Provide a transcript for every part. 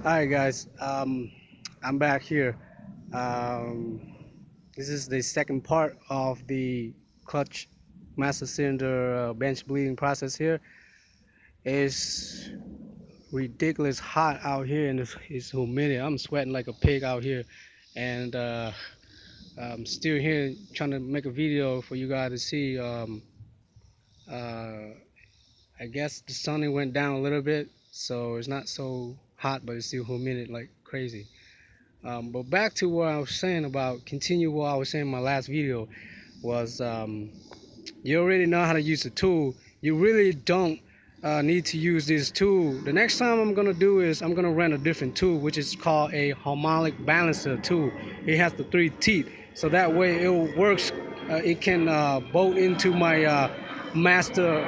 Hi guys, I'm back here. Um, this is the second part of the clutch master cylinder bench bleeding process here. It's ridiculous hot out here and it's humidity. I'm sweating like a pig out here, and I'm still here trying to make a video for you guys to see. Uh, I guess the sun went down a little bit, so it's not so hot, but it's still humid like crazy. But back to what I was saying about, continue what I was saying in my last video was you already know how to use the tool. You really don't need to use this tool. The next time I'm gonna do is I'm gonna rent a different tool, which is called a harmonic balancer tool. It has the 3 teeth, so that way it works. It can bolt into my master,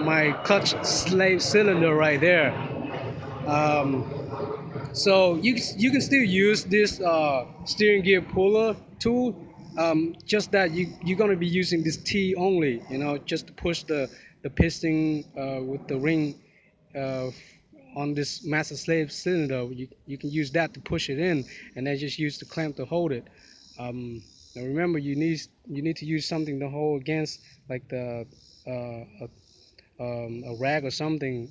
my clutch slave cylinder right there. Um, so you can still use this steering gear puller tool, just that you're gonna be using this T only, just to push the piston with the ring uh, on this master slave cylinder. You can use that to push it in, and then just use the clamp to hold it. Now remember, you need to use something to hold against, like a rag or something,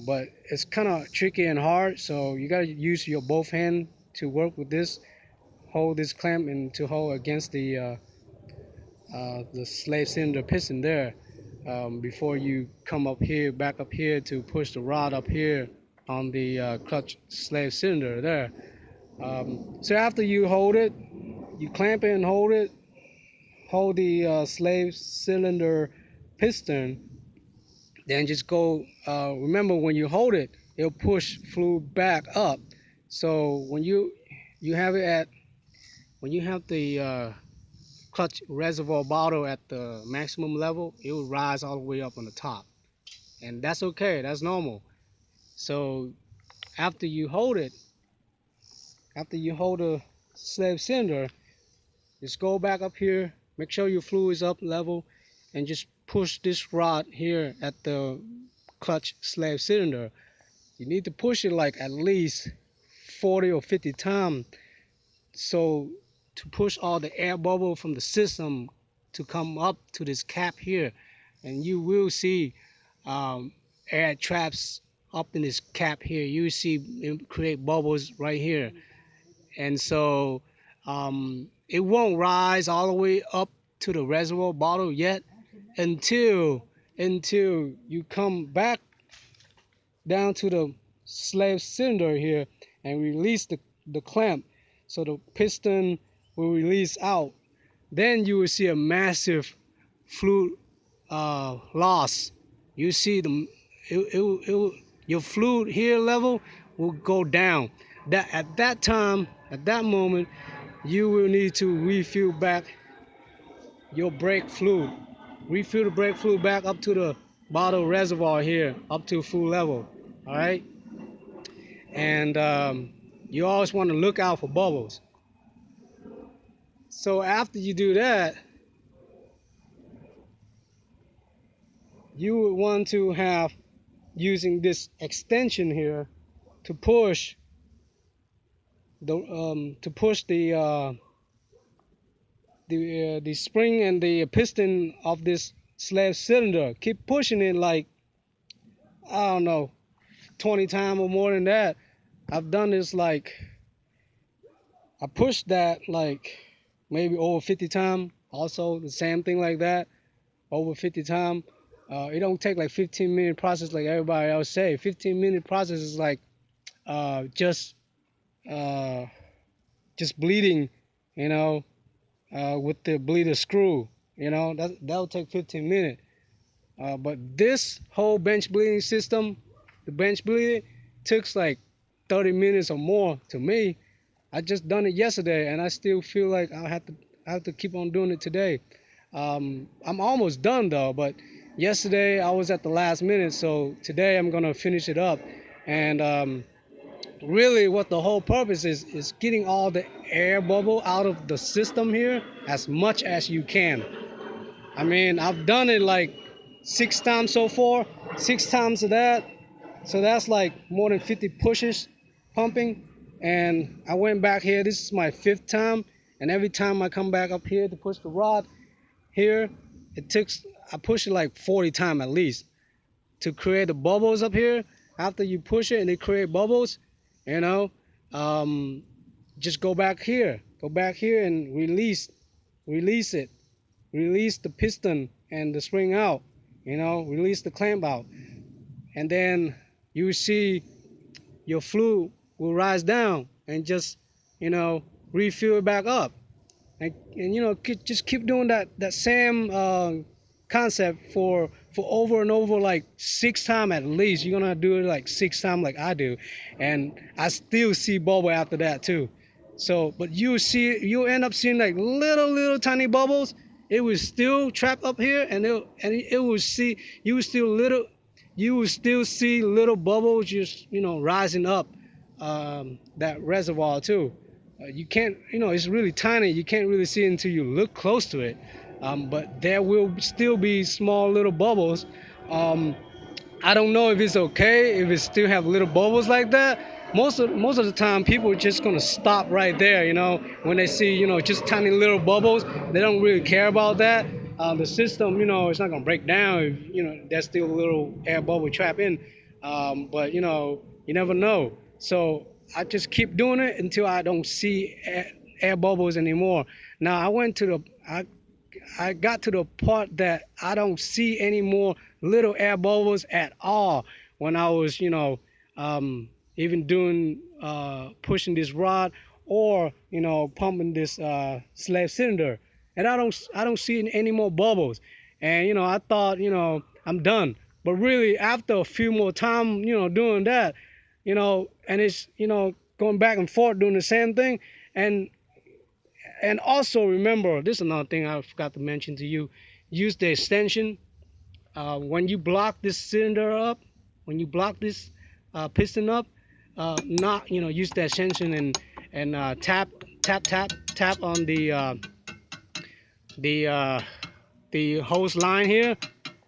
but it's kind of tricky and hard, so you got to use your both hand to work with this, hold this clamp and to hold against the slave cylinder piston there, before you come up here, back up here to push the rod up here on the clutch slave cylinder there. So after you hold it, you clamp it and hold the slave cylinder piston. Then just go, remember when you hold it, it'll push fluid back up. So you have it at, when you have the clutch reservoir bottle at the maximum level, it will rise all the way up on the top. And that's okay, that's normal. So after you hold it, after you hold the slave cylinder, just go back up here, make sure your fluid is up level, and just push this rod here at the clutch slave cylinder. You need to push it like at least 40 or 50 times, so to push all the air bubble from the system to come up to this cap here, and you will see air traps up in this cap here. You see it create bubbles right here, and so it won't rise all the way up to the reservoir bottle yet until you come back down to the slave cylinder here and release the clamp, so the piston will release out. Then you will see a massive fluid loss. You see your fluid here level will go down. That at that time, at that moment, you will need to refill back your brake fluid. Refill the brake fluid back up to the bottle reservoir here, up to full level. All right. And you always want to look out for bubbles. So after you do that, you would want to have, using this extension here, to push the spring and the piston of this slave cylinder. Keep pushing it like, I don't know, 20 times or more than that. I've done this like, I pushed that like maybe over 50 times. Also the same thing like that, over 50 times. It don't take like 15-minute process like everybody else say. 15-minute process is like just uh, bleeding, you know, with the bleeder screw. That'll take 15 minutes. But this whole bench bleeding system, the bench bleeding, took like 30 minutes or more to me. I just done it yesterday, and I still feel like I have to keep on doing it today. I'm almost done though, but yesterday I was at the last minute, so today I'm gonna finish it up. And really, what the whole purpose is getting all the air bubble out of the system here as much as you can. I mean, I've done it like 6 times so far, 6 times of that, so that's like more than 50 pushes. pumping, and I went back here. This is my 5th time, and every time I come back up here to push the rod here, it takes, I push it like 40 times at least to create the bubbles up here. After you push it and it create bubbles, you know, um, just go back here, and release it, release the piston and the spring out, release the clamp out, and then you see your fluid will rise down and just, refill it back up, and just keep doing that same concept for over and over, like 6 times at least. You're gonna do it like 6 times like I do, and I still see bubble after that too. So but you end up seeing like little tiny bubbles. It was still trapped up here, and it will see, you will still little you will still see little bubbles just rising up that reservoir too. You can't, it's really tiny. You can't really see it until you look close to it. But there will still be small little bubbles. Um, I don't know if it's okay if it still have little bubbles like that. Most of the time, people are just gonna stop right there. When they see just tiny little bubbles, they don't really care about that. The system, it's not gonna break down if there's still a little air bubble trap in. But you never know. So I just keep doing it until I don't see air bubbles anymore. Now I got to the part that I don't see any more little air bubbles at all when I was, even doing pushing this rod or pumping this slave cylinder, and I don't see any more bubbles. And I thought I'm done, but really after a few more time doing that, and it's going back and forth doing the same thing, and also remember, this is another thing I forgot to mention to you. Use the extension. When you block this cylinder up, when you block this piston up, not use the extension and tap on the uh, the hose line here,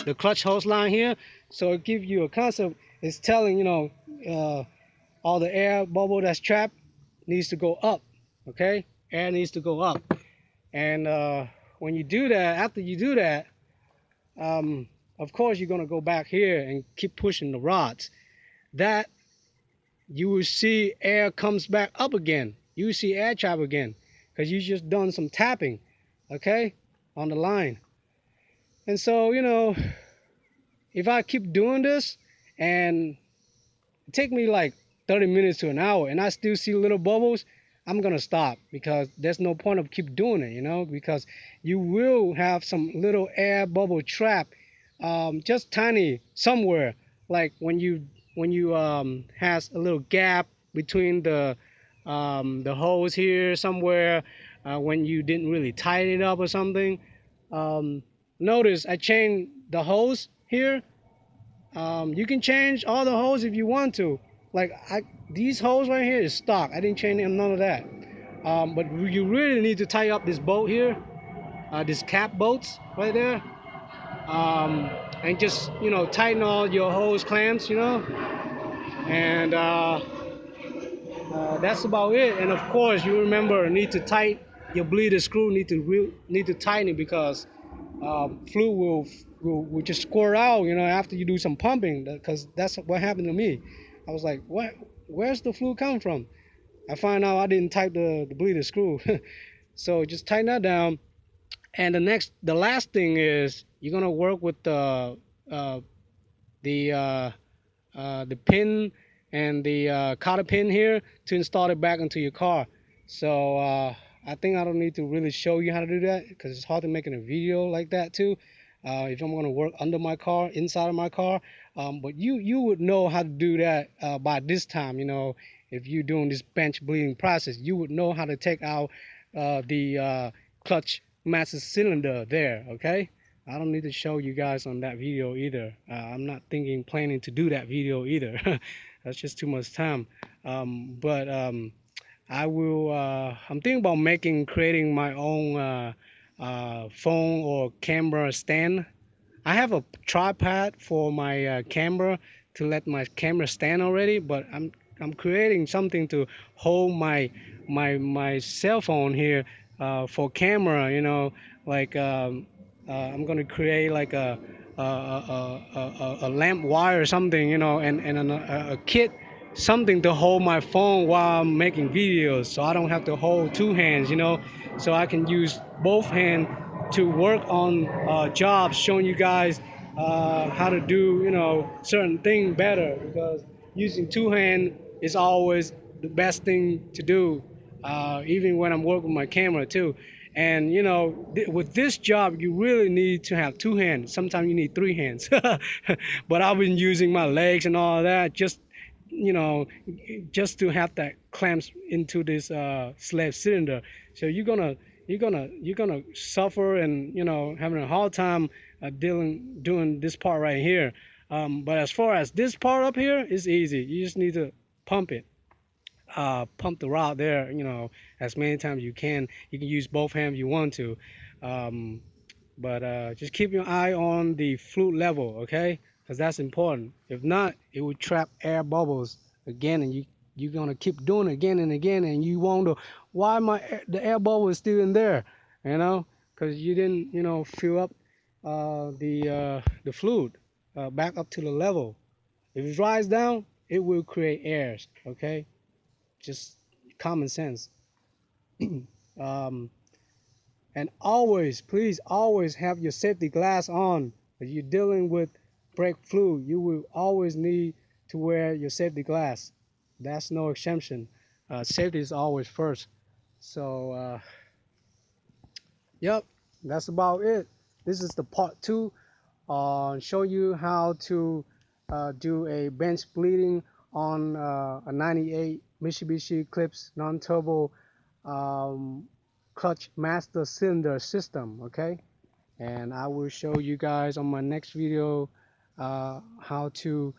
the clutch hose line here. So it gives you a concept. It's telling all the air bubble that's trapped needs to go up. Okay, air needs to go up. And when you do that, after you do that, of course you're gonna go back here and keep pushing the rods. That you will see air comes back up again. You will see air trap again because you just done some tapping, okay, on the line. And so if I keep doing this, and it take me like 30 minutes to an hour, and I still see little bubbles, I'm gonna stop because there's no point of keep doing it, because you will have some little air bubble trap, just tiny somewhere, like when you has a little gap between the hose here somewhere, when you didn't really tighten it up or something. Um, Notice I changed the hose here. You can change all the hose if you want to. Like these hose right here is stock. I didn't change none of that. But you really need to tie up this bolt here, this cap bolts right there, and just tighten all your hose clamps, and that's about it. And of course, you remember need to tighten your bleeder screw. Need to tighten it because fluid will just squirt out, after you do some pumping. Because that's what happened to me. I was like, what? Where's the fluid come from? I find out I didn't tighten the bleeder screw. So just tighten that down. And the last thing is you're gonna work with uh, the the pin and the cotter pin here to install it back into your car. So I think I don't need to really show you how to do that because it's hard to make in a video like that too. If I'm going to work under my car, inside of my car, but you would know how to do that by this time. If you're doing this bench bleeding process, you would know how to take out the clutch master cylinder there. Okay. I don't need to show you guys on that video either. I'm not planning to do that video either. That's just too much time. But I will. I'm thinking about creating my own phone or camera stand. I have a tripod for my camera to let my camera stand already, but I'm creating something to hold my cell phone here for camera. Like I'm gonna create like a lamp wire or something, and a kit, something to hold my phone while I'm making videos, so I don't have to hold two hands, so I can use both hands to work on jobs, showing you guys how to do, certain thing better, because using two hands is always the best thing to do, even when I'm working my camera too. And with this job, you really need to have two hands. Sometimes you need three hands. But I've been using my legs and all that, you know, just to have that clamps into this slab cylinder. So you're gonna suffer, and having a hard time doing this part right here. But as far as this part up here, it's easy. You just need to pump it. Pump the rod there, as many times you can. You can use both hands if you want to. Um, but just keep your eye on the fluid level, okay? Because that's important. If not, it will trap air bubbles again, and you're gonna keep doing it again and again, and you wonder why the air bubble is still in there, because you didn't, fill up the fluid back up to the level. If it dries down, it will create airs, okay? Just common sense. um, and always, please, always have your safety glass on. If you're dealing with brake fluid, you will always need to wear your safety glass. That's no exemption. Safety is always first. So, yep, that's about it. This is the part two. Show you how to do a bench bleeding on a 98 Mitsubishi Eclipse non-turbo um, clutch master cylinder system. Okay, and I will show you guys on my next video how to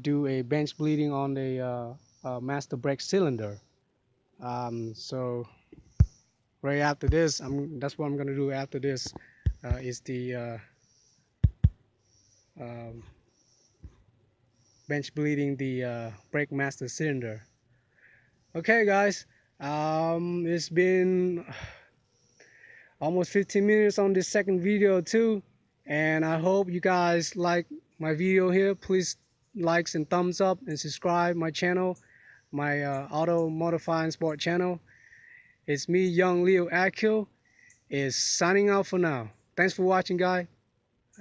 do a bench bleeding on the master brake cylinder. So right after this, that's what I'm gonna do after this. Is the um, bench bleeding the brake master cylinder. Okay, guys, it's been almost 15 minutes on this second video too, and I hope you guys like my video here. Please likes and thumbs up and subscribe my channel, my auto modifying sport channel. It's me, young Leo Akil, is signing out for now. Thanks for watching, guys,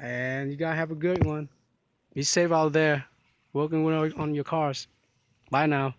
and you guys have a good one. Be safe out there working on your cars. Bye now.